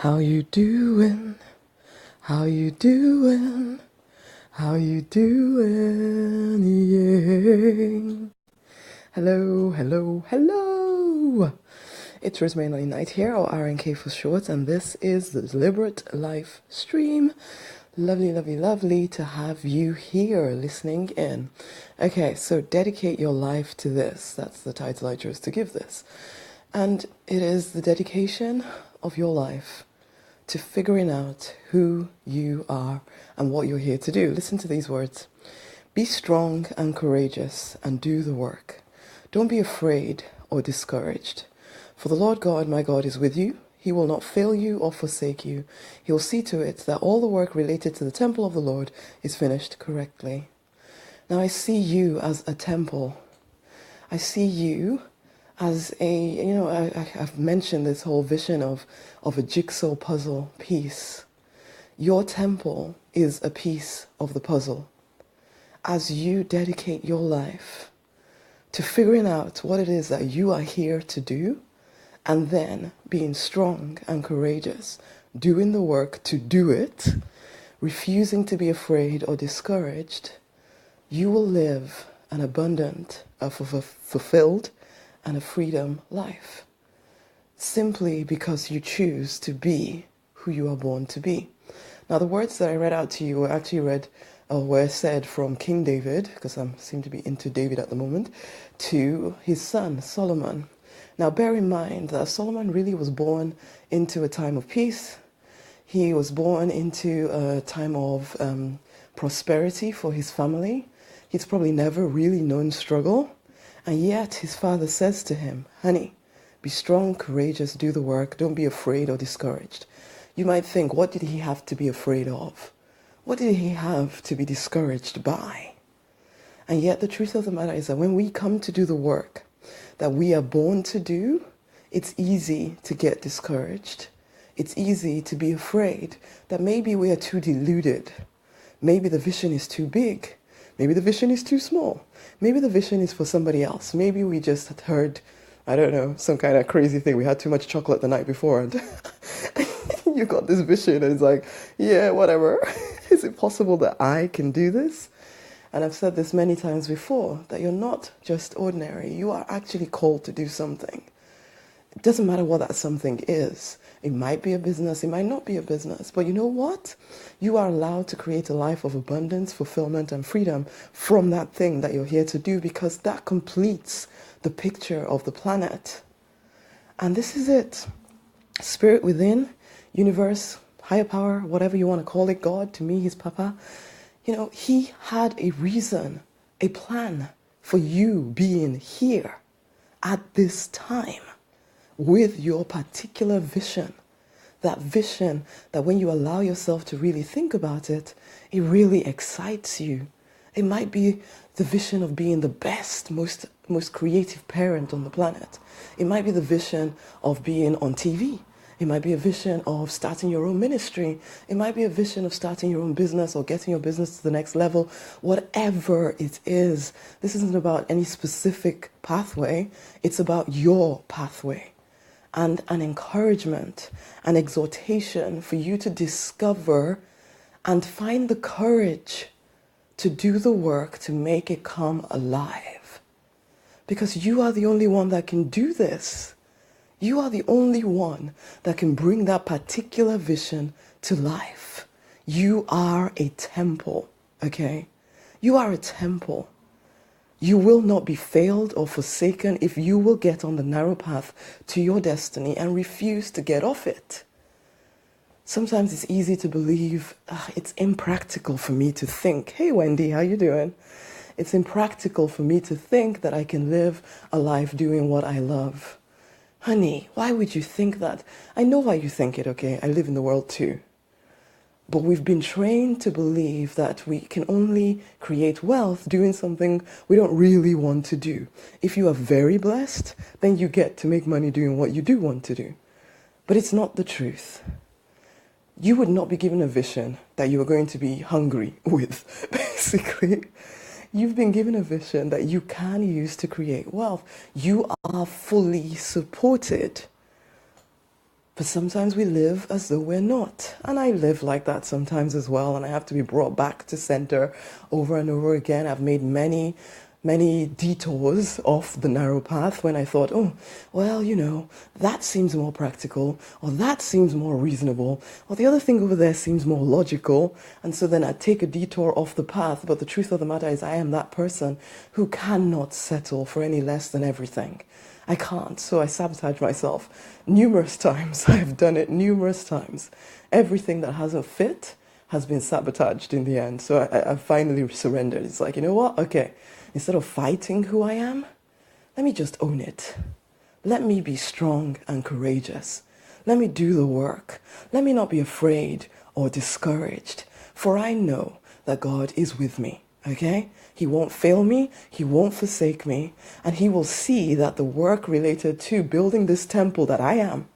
How you doing? How you doing? How you doing? Yeah. Hello, hello, hello. It's Rosemary Night here, or RNK for short, and this is the Deliberate Life Stream. Lovely, lovely, lovely to have you here listening in. Okay, so dedicate your life to this. That's the title I chose to give this. And it is the dedication of your life to figuring out who you are and what you're here to do. Listen to these words. Be strong and courageous and do the work. Don't be afraid or discouraged. For the Lord God, my God, is with you. He will not fail you or forsake you. He will see to it that all the work related to the temple of the Lord is finished correctly. Now I see you as a temple. I see you as I've mentioned this whole vision of a jigsaw puzzle piece. Your temple is a piece of the puzzle. As you dedicate your life to figuring out what it is that you are here to do, and then being strong and courageous, doing the work to do it, refusing to be afraid or discouraged, you will live an abundant, fulfilled, and a freedom life, simply because you choose to be who you are born to be. Now, the words that I read out to you were said from King David, because I seem to be into David at the moment, to his son Solomon. Now, bear in mind that Solomon really was born into a time of peace. He was born into a time of prosperity for his family. He's probably never really known struggle. And yet his father says to him, honey, be strong, courageous, do the work, don't be afraid or discouraged. You might think, what did he have to be afraid of? What did he have to be discouraged by? And yet the truth of the matter is that when we come to do the work that we are born to do, it's easy to get discouraged. It's easy to be afraid that maybe we are too deluded. Maybe the vision is too big. Maybe the vision is too small. Maybe the vision is for somebody else. Maybe we just had heard, I don't know, some kind of crazy thing. We had too much chocolate the night before and you got this vision and it's like, yeah, whatever. Is it possible that I can do this? And I've said this many times before, that you're not just ordinary. You are actually called to do something. It doesn't matter what that something is. It might be a business, it might not be a business. But you know what? You are allowed to create a life of abundance, fulfillment, and freedom from that thing that you're here to do, because that completes the picture of the planet. And this is it. Spirit within, universe, higher power, whatever you want to call it, God, to me, he's Papa. You know, he had a reason, a plan for you being here at this time, with your particular vision. That vision that when you allow yourself to really think about it, it really excites you. It might be the vision of being the best, most creative parent on the planet. It might be the vision of being on TV. It might be a vision of starting your own ministry. It might be a vision of starting your own business or getting your business to the next level. Whatever it is, this isn't about any specific pathway. It's about your pathway. And an encouragement, an exhortation for you to discover and find the courage to do the work to make it come alive. Because you are the only one that can do this. You are the only one that can bring that particular vision to life. You are a temple, okay? You are a temple. You will not be failed or forsaken if you will get on the narrow path to your destiny and refuse to get off it. Sometimes it's easy to believe, it's impractical for me to think, hey Wendy, how you doing? It's impractical for me to think that I can live a life doing what I love. Honey, why would you think that? I know why you think it, okay? I live in the world too. But we've been trained to believe that we can only create wealth doing something we don't really want to do. If you are very blessed, then you get to make money doing what you do want to do. But it's not the truth. You would not be given a vision that you are going to be hungry with, basically. You've been given a vision that you can use to create wealth. You are fully supported. But sometimes we live as though we're not. And I live like that sometimes as well. And I have to be brought back to center over and over again. I've made many detours off the narrow path when I thought, oh, well, that seems more practical, or that seems more reasonable, or the other thing over there seems more logical. And so then I take a detour off the path. But the truth of the matter is I am that person who cannot settle for any less than everything. I can't, so I sabotage myself numerous times. I have done it numerous times. Everything that hasn't fit has been sabotaged in the end. So I finally surrendered. It's like, you know what? Okay, instead of fighting who I am, let me just own it. Let me be strong and courageous. Let me do the work. Let me not be afraid or discouraged, for I know that God is with me. Okay? He won't fail me, he won't forsake me, and he will see that the work related to building this temple that I am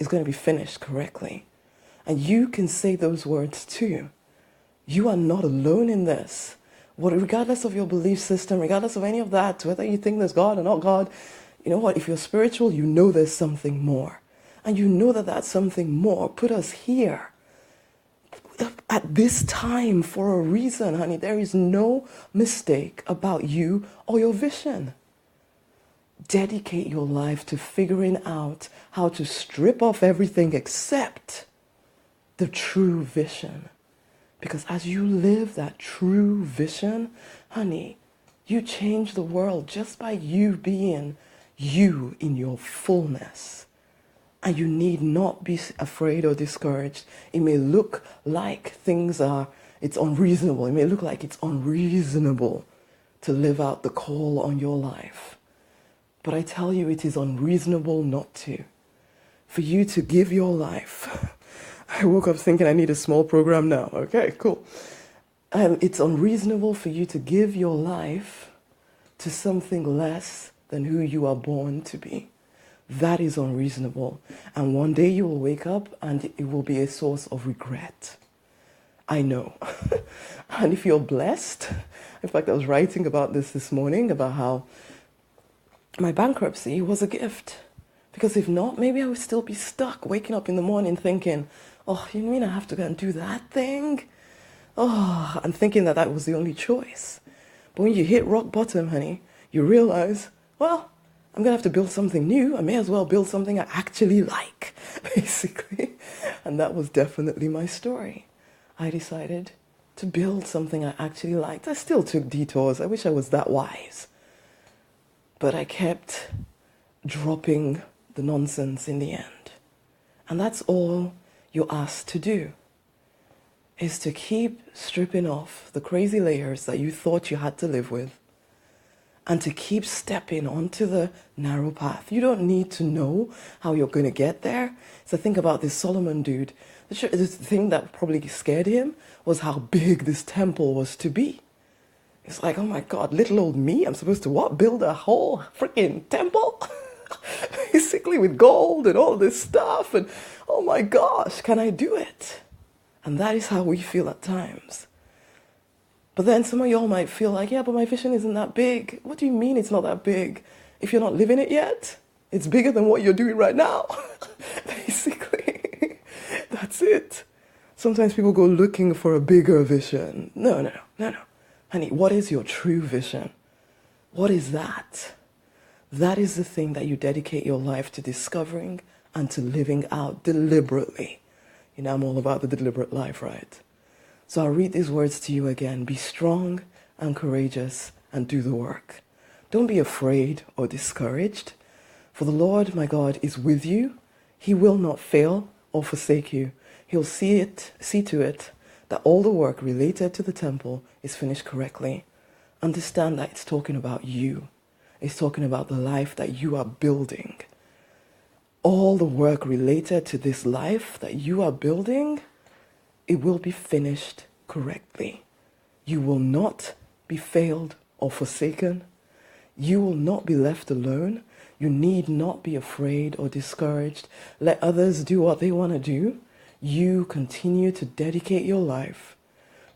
is going to be finished correctly. And you can say those words too. You are not alone in this. Regardless of your belief system, regardless of any of that, whether you think there's God or not God, you know what? If you're spiritual, you know there's something more. And you know that that something more put us here at this time for a reason, honey. There is no mistake about you or your vision. Dedicate your life to figuring out how to strip off everything except the true vision. Because as you live that true vision, honey, you change the world just by you being you in your fullness. And you need not be afraid or discouraged. It may look like it's unreasonable. It may look like it's unreasonable to live out the call on your life. But I tell you, it is unreasonable not to. For you to give your life. I woke up thinking I need a small program now. Okay, cool. It's unreasonable for you to give your life to something less than who you are born to be. That is unreasonable. And one day you will wake up and it will be a source of regret. I know. And if you're blessed, in fact, I was writing about this morning, about how my bankruptcy was a gift. Because if not, maybe I would still be stuck waking up in the morning thinking, oh, you mean I have to go and do that thing? Oh, and thinking that was the only choice. But when you hit rock bottom, honey, you realize, well, I'm going to have to build something new. I may as well build something I actually like, basically. And that was definitely my story. I decided to build something I actually liked. I still took detours. I wish I was that wise. But I kept dropping the nonsense in the end. And that's all you're asked to do, is to keep stripping off the crazy layers that you thought you had to live with, and to keep stepping onto the narrow path. You don't need to know how you're going to get there. So think about this Solomon dude. The thing that probably scared him was how big this temple was to be. It's like, oh my God, little old me, I'm supposed to what? Build a whole freaking temple? Basically with gold and all this stuff. And oh my gosh, can I do it? And that is how we feel at times. But then some of y'all might feel like, yeah, but my vision isn't that big. What do you mean it's not that big? If you're not living it yet, it's bigger than what you're doing right now. Basically, that's it. Sometimes people go looking for a bigger vision. No. Honey, what is your true vision? What is that? That is the thing that you dedicate your life to discovering and to living out deliberately. You know, I'm all about the deliberate life, right? So I'll read these words to you again. Be strong and courageous and do the work. Don't be afraid or discouraged, for the Lord, my God, is with you. He will not fail or forsake you. He'll see to it that all the work related to the temple is finished correctly. Understand that it's talking about you. It's talking about the life that you are building. All the work related to this life that you are building, it will be finished correctly. You will not be failed or forsaken. You will not be left alone. You need not be afraid or discouraged. Let others do what they want to do. You continue to dedicate your life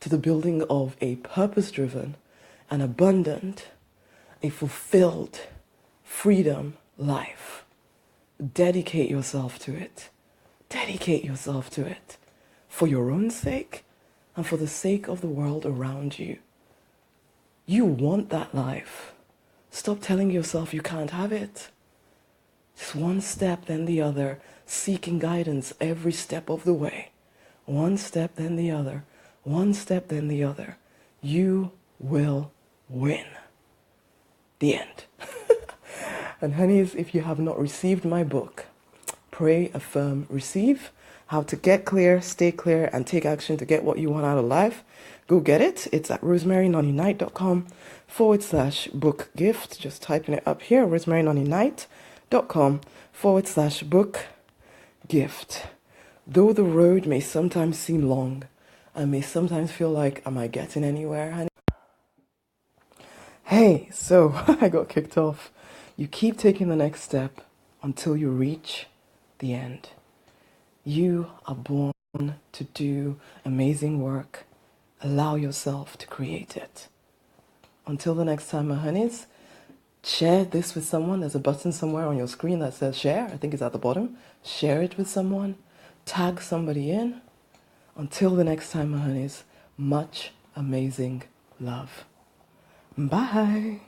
to the building of a purpose-driven, an abundant, a fulfilled, freedom life. Dedicate yourself to it. Dedicate yourself to it for your own sake and for the sake of the world around you. You want that life. Stop telling yourself you can't have it. Just one step, then the other, seeking guidance every step of the way. One step, then the other. One step, then the other. You will win. The end. And honeys, if you have not received my book, Pray, Affirm, Receive, How to Get Clear, Stay Clear, and Take Action to Get What You Want Out of Life, go get it. It's at rosemarynonnynight.com/book gift. Just typing it up here, rosemarynonnynight.com/book gift. Though the road may sometimes seem long, I may sometimes feel like, am I getting anywhere, honey? Hey, so I got kicked off. You keep taking the next step until you reach the end. You are born to do amazing work. Allow yourself to create it. Until the next time, my honeys, share this with someone. There's a button somewhere on your screen that says share. I think it's at the bottom. Share it with someone. Tag somebody in. Until the next time, my honeys, much amazing love. Bye.